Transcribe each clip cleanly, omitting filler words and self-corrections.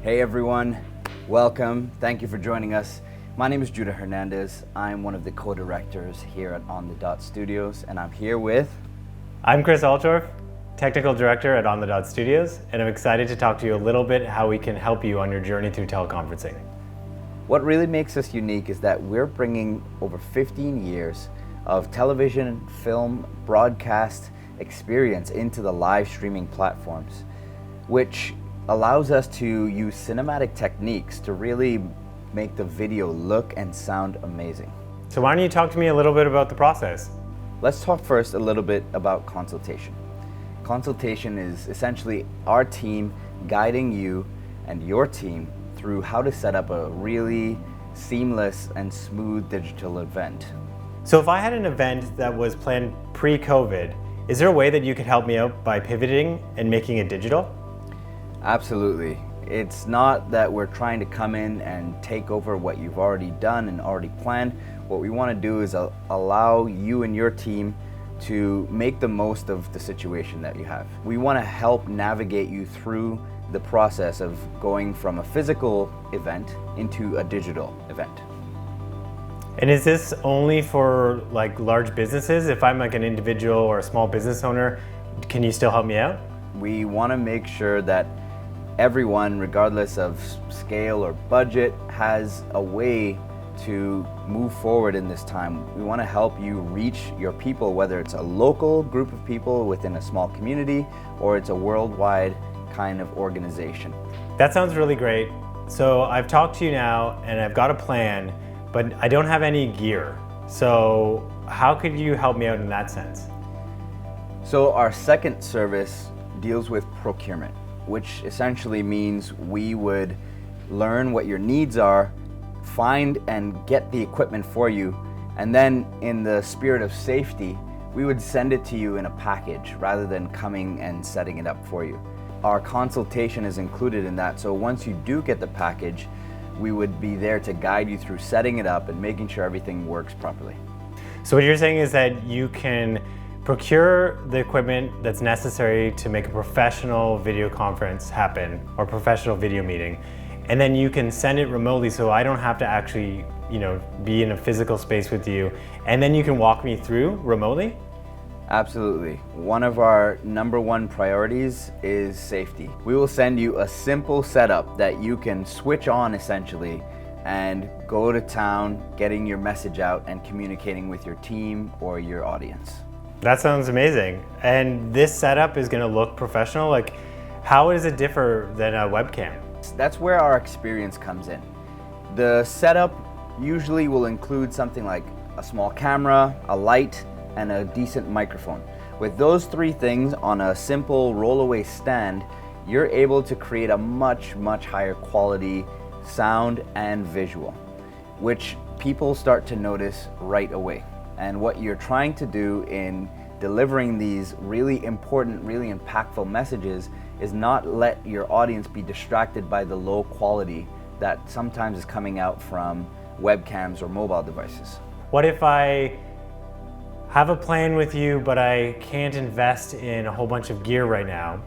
Hey everyone, welcome. Thank you for joining us. My name is Judah Hernandez. I'm one of the co-directors here at On the Dot Studios, and I'm here with... I'm Chris Altorf, Technical Director at On the Dot Studios, and I'm excited to talk to you a little bit how we can help you on your journey through teleconferencing. What really makes us unique is that we're bringing over 15 years of television, film, broadcast experience into the live streaming platforms, which allows us to use cinematic techniques to really make the video look and sound amazing. So why don't you talk to me a little bit about the process? Let's talk first a little bit about consultation. Consultation is essentially our team guiding you and your team through how to set up a really seamless and smooth digital event. So if I had an event that was planned pre-COVID, is there a way that you could help me out by pivoting and making it digital? Absolutely. It's not that we're trying to come in and take over what you've already done and already planned. What we want to do is allow you and your team to make the most of the situation that you have. We want to help navigate you through the process of going from a physical event into a digital event. And is this only for like large businesses? If I'm like an individual or a small business owner, can you still help me out? We want to make sure that everyone, regardless of scale or budget, has a way to move forward in this time. We want to help you reach your people, whether it's a local group of people within a small community or it's a worldwide kind of organization. That sounds really great. So I've talked to you now and I've got a plan, but I don't have any gear. So how could you help me out in that sense? So our second service deals with procurement, which essentially means we would learn what your needs are, find and get the equipment for you, and then in the spirit of safety, we would send it to you in a package rather than coming and setting it up for you. Our consultation is included in that, so once you do get the package, we would be there to guide you through setting it up and making sure everything works properly. So what you're saying is that you can procure the equipment that's necessary to make a professional video conference happen or professional video meeting, and then you can send it remotely so I don't have to actually, be in a physical space with you, and then you can walk me through remotely? Absolutely. One of our number one priorities is safety. We will send you a simple setup that you can switch on essentially and go to town getting your message out and communicating with your team or your audience. That sounds amazing. And this setup is going to look professional. Like, how does it differ than a webcam? That's where our experience comes in. The setup usually will include something like a small camera, a light, and a decent microphone. With those three things on a simple roll-away stand, you're able to create a much higher quality sound and visual, which people start to notice right away. And what you're trying to do in delivering these really important, really impactful messages is not let your audience be distracted by the low quality that sometimes is coming out from webcams or mobile devices. What if I have a plan with you, but I can't invest in a whole bunch of gear right now,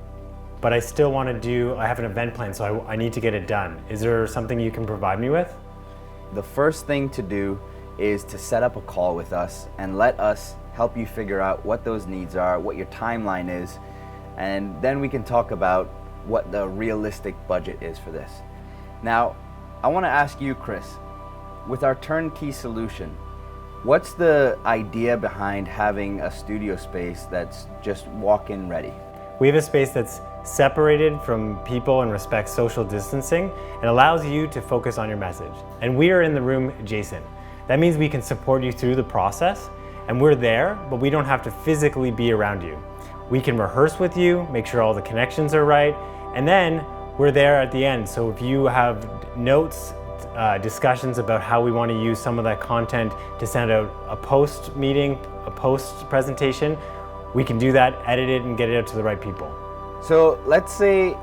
but I still want to I have an event plan, so I need to get it done. Is there something you can provide me with? The first thing to do is to set up a call with us and let us help you figure out what those needs are, what your timeline is, and then we can talk about what the realistic budget is for this. Now, I want to ask you, Chris, with our turnkey solution, what's the idea behind having a studio space that's just walk-in ready? We have a space that's separated from people and respects social distancing and allows you to focus on your message. And we are in the room adjacent. That means we can support you through the process, and we're there, but we don't have to physically be around you. We can rehearse with you, make sure all the connections are right, and then we're there at the end. So if you have notes, discussions about how we want to use some of that content to send out a post meeting, a post presentation, we can do that, edit it, and get it out to the right people. So let's say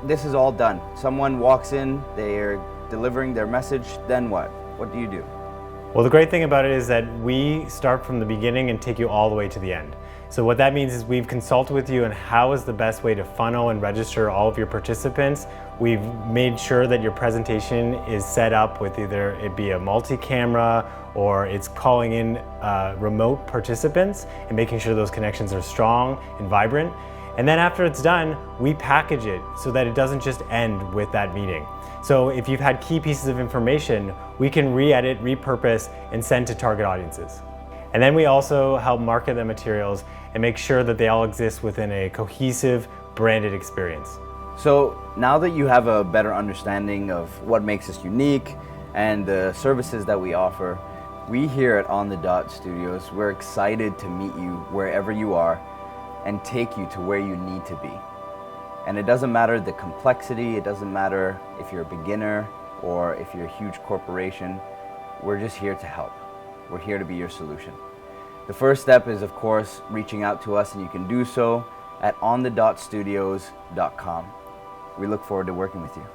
this is all done. Someone walks in, they're delivering their message, then what? What do you do? Well, the great thing about it is that we start from the beginning and take you all the way to the end. So what that means is we've consulted with you on how is the best way to funnel and register all of your participants. We've made sure that your presentation is set up with either it be a multi-camera or it's calling in remote participants and making sure those connections are strong and vibrant. And then after it's done, we package it so that it doesn't just end with that meeting. So if you've had key pieces of information, we can re-edit, repurpose, and send to target audiences. And then we also help market the materials and make sure that they all exist within a cohesive, branded experience. So now that you have a better understanding of what makes us unique and the services that we offer, we here at On the Dot Studios, we're excited to meet you wherever you are and take you to where you need to be. And it doesn't matter the complexity, it doesn't matter if you're a beginner or if you're a huge corporation, we're just here to help. We're here to be your solution. The first step is, of course, reaching out to us, and you can do so at onthedotstudios.com. We look forward to working with you.